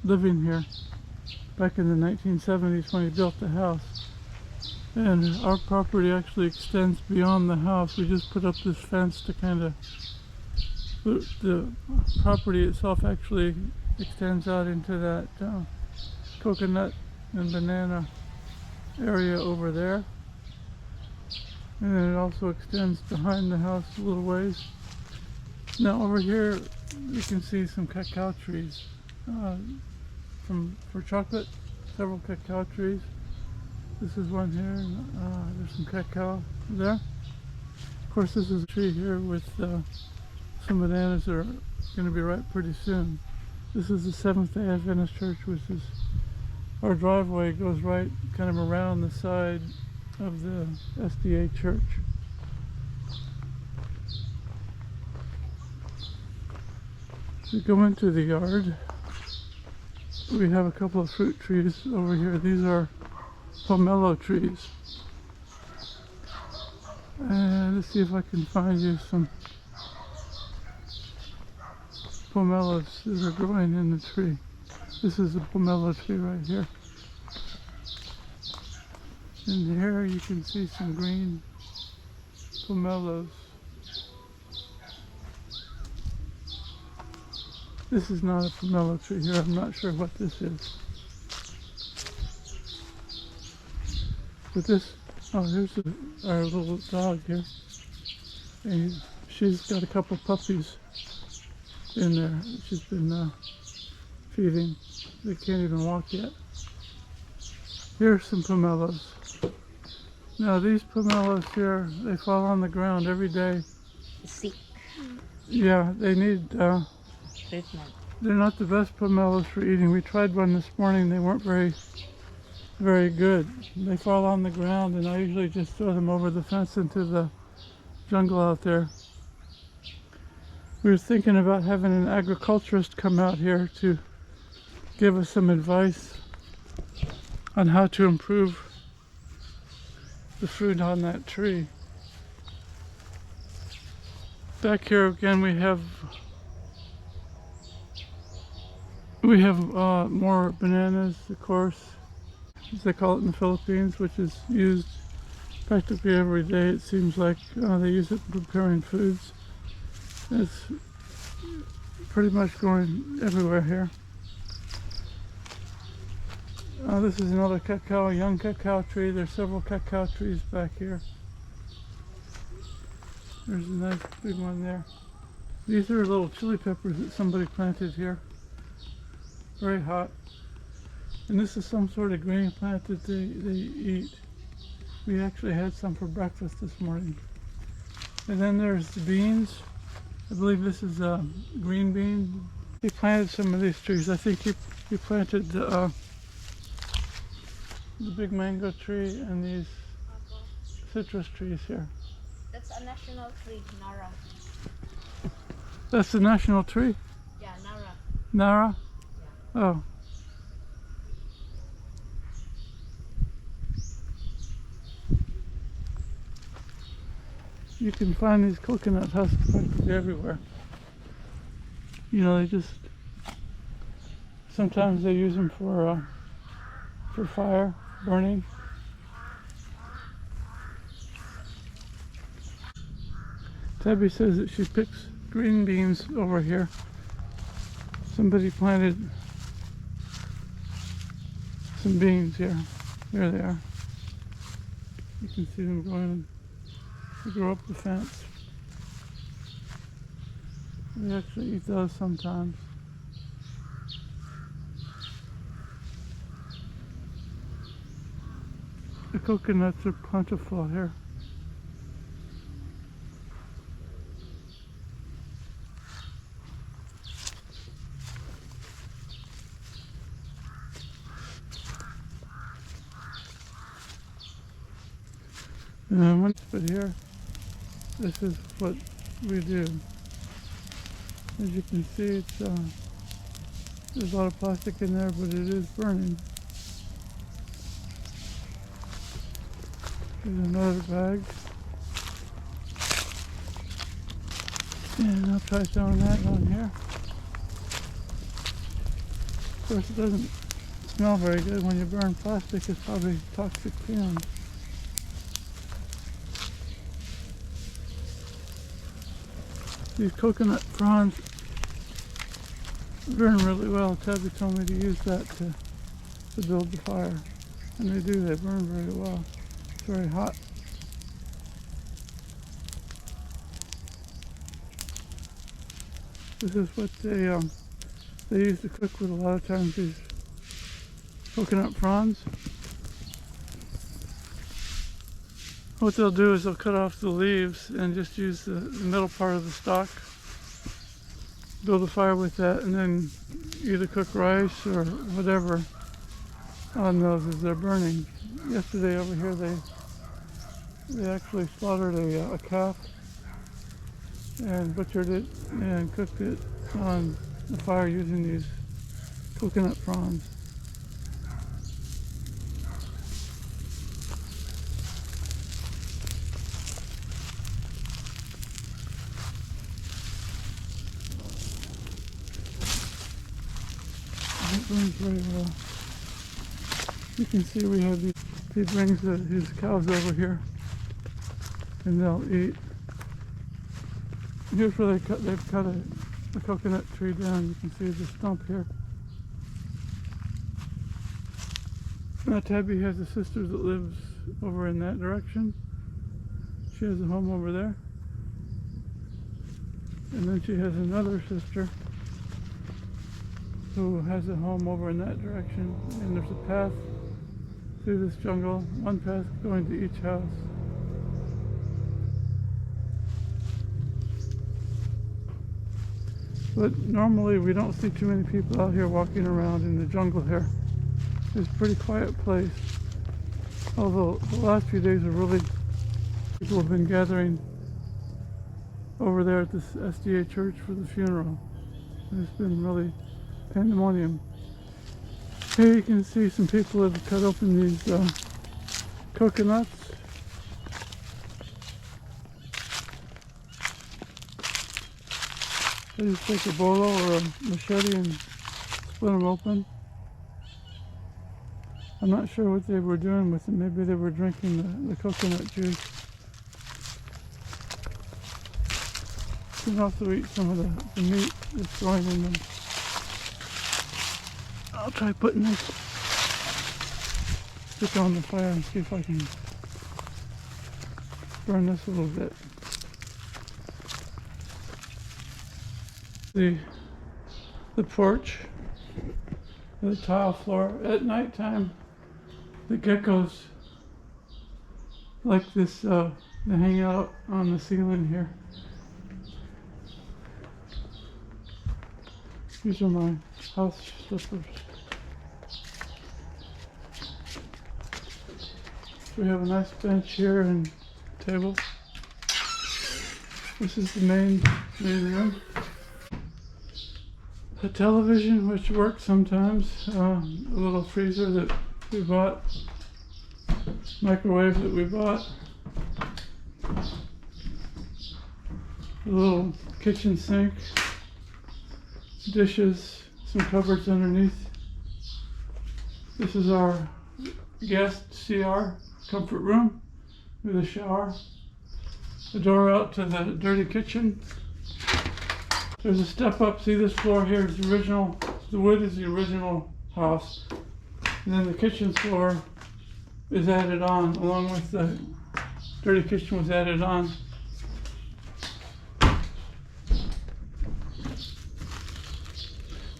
living here back in the 1970s when he built the house. And our property actually extends beyond the house. We just put up this fence to kind of, the property itself actually extends out into that coconut and banana area over there. And then it also extends behind the house a little ways. Now over here you can see some cacao trees for chocolate, several cacao trees. This is one here, there's some cacao there. Of course this is a tree here with some bananas that are going to be ripe pretty soon. This is the Seventh-day Adventist Church, which is, our driveway goes right kind of around the side of the SDA church. We go into the yard. We have a couple of fruit trees over here. These are Pomelo trees. And let's see if I can find you some pomelos that are growing in the tree. This is a pomelo tree right here. In here you can see some green pomelos. This is not a pomelo tree here. I'm not sure what this is. But this, oh, here's our little dog here. And she's got a couple puppies in there. She's been feeding. They can't even walk yet. Here's some pomelos. Now these pomelos here, they fall on the ground every day. Sick. Yeah, they need Treatment. they're not the best pomelos for eating. We tried one this morning. They weren't very good. They fall on the ground, and I usually just throw them over the fence into the jungle out there. We were thinking about having an agriculturist come out here to give us some advice on how to improve the fruit on that tree. Back here again we have more bananas, of course, as they call it in the Philippines, which is used practically every day. It seems like they use it in preparing foods. It's pretty much going everywhere here. This is another young cacao tree. There's several cacao trees back here. There's a nice big one there. These are little chili peppers that somebody planted here. Very hot. And this is some sort of green plant that they eat. We actually had some for breakfast this morning. And then there's the beans. I believe this is green bean. He planted some of these trees. I think he planted the big mango tree and these citrus trees here. That's a national tree, Nara. That's the national tree? Yeah, Nara. Nara? Yeah. Oh. You can find these coconut husks practically everywhere. You know, sometimes they use them for fire, burning. Tabby says that she picks green beans over here. Somebody planted some beans here. There they are. You can see them growing. They grow up the fence. We actually eat those sometimes. The coconuts are plentiful here. But here, this is what we do. As you can see, it's there's a lot of plastic in there, but it is burning. Here's another bag. And I'll try throwing that on here. course, it doesn't smell very good. When you burn plastic, it's probably toxic fumes. These coconut fronds burn really well. Tabby told me to use that to build the fire. And they do, they burn very well. It's very hot. This is what they use to cook with a lot of times, these coconut fronds. What they'll do is they'll cut off the leaves and just use the middle part of the stalk, build a fire with that, and then either cook rice or whatever on those as they're burning. Yesterday over here they actually slaughtered a calf and butchered it and cooked it on the fire using these coconut fronds. It burns very well. You can see we have these, he brings his cows over here and they'll eat. Here's where they've cut a coconut tree down. You can see the stump here. Now Tabby has a sister that lives over in that direction. She has a home over there. And then she has another sister who has a home over in that direction. And there's a path through this jungle, one path going to each house. But normally we don't see too many people out here walking around in the jungle here. It's a pretty quiet place. Although the last few days are really, people have been gathering over there at this SDA church for the funeral. And it's been really pandemonium. Here you can see some people have cut open these coconuts. They just take a bolo or a machete and split them open. I'm not sure what they were doing with it. Maybe they were drinking the coconut juice. You can also eat some of the meat that's going in them. I'll try putting this stick on the fire and see if I can burn this a little bit. The porch, the tile floor. At nighttime, the geckos like this. They hang out on the ceiling here. These are my house slippers. We have a nice bench here and table. This is the main room. A television, which works sometimes. A little freezer that we bought. Microwave that we bought. A little kitchen sink. Dishes, some cupboards underneath. This is our guest CR, comfort room with a shower. The door out to the dirty kitchen. There's a step up. See, this floor here is the original. The wood is the original house. And then the kitchen floor is added on, along with the dirty kitchen was added on.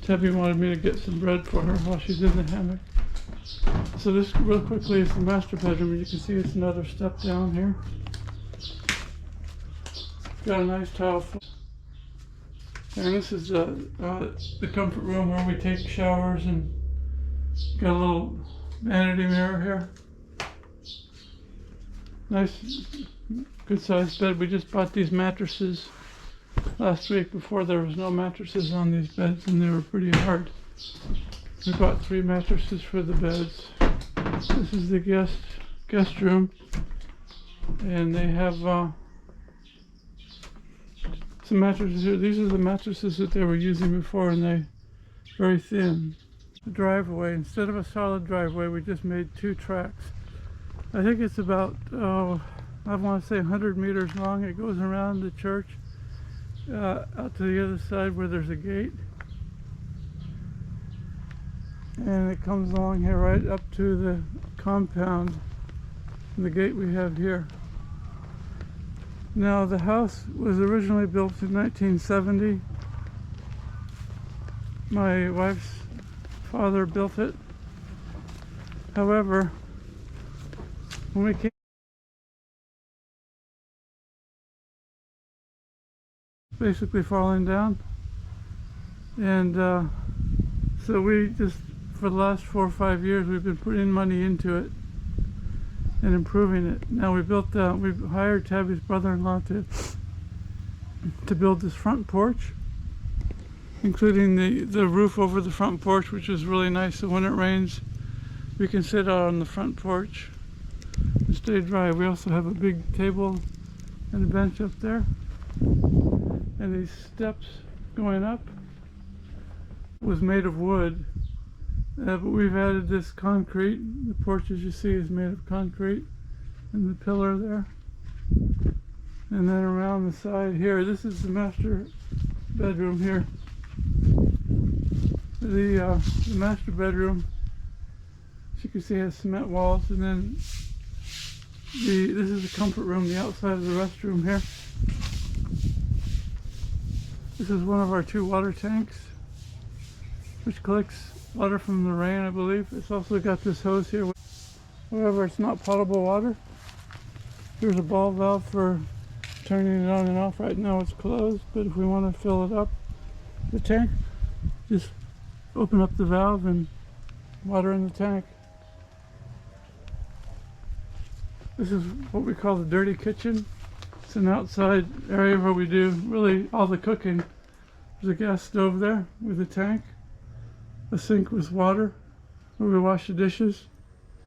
Tabby wanted me to get some bread for her while she's in the hammock. So this, real quickly, is the master bedroom. You can see it's another step down here. Got a nice tile floor. And this is the comfort room where we take showers, and got a little vanity mirror here. Nice, good sized bed. We just bought these mattresses last week before there was no mattresses on these beds, and they were pretty hard. We bought 3 mattresses for the beds. This is the guest room, and they have some mattresses here. These are the mattresses that they were using before, and they're very thin. driveway. Instead of a solid driveway, we just made 2 tracks. I think it's about, I want to say 100 meters long. It goes around the church out to the other side where there's a gate. And it comes along here right up to the compound, and the gate we have here. Now the house was originally built in 1970. My wife's father built it. However, when we came, basically falling down, and so we just, for the last 4 or 5 years, we've been putting money into it and improving it. Now we hired Tabby's brother-in-law to build this front porch, including the roof over the front porch, which is really nice. So when it rains, we can sit out on the front porch and stay dry. We also have a big table and a bench up there, and these steps going up was made of wood, but we've added this concrete. The porch, as you see, is made of concrete, and the pillar there. And then around the side here, this is the master bedroom here. The master bedroom, as you can see, has cement walls, and then this is the comfort room, the outside of the restroom here. This is one of our 2 water tanks, which collects water from the rain, I believe. It's also got this hose here. However, it's not potable water. Here's a ball valve for turning it on and off. Right now it's closed, but if we want to fill it up, the tank, just open up the valve and water in the tank. This is what we call the dirty kitchen. It's an outside area where we do really all the cooking. There's a gas stove there with a tank, a sink with water where we wash the dishes,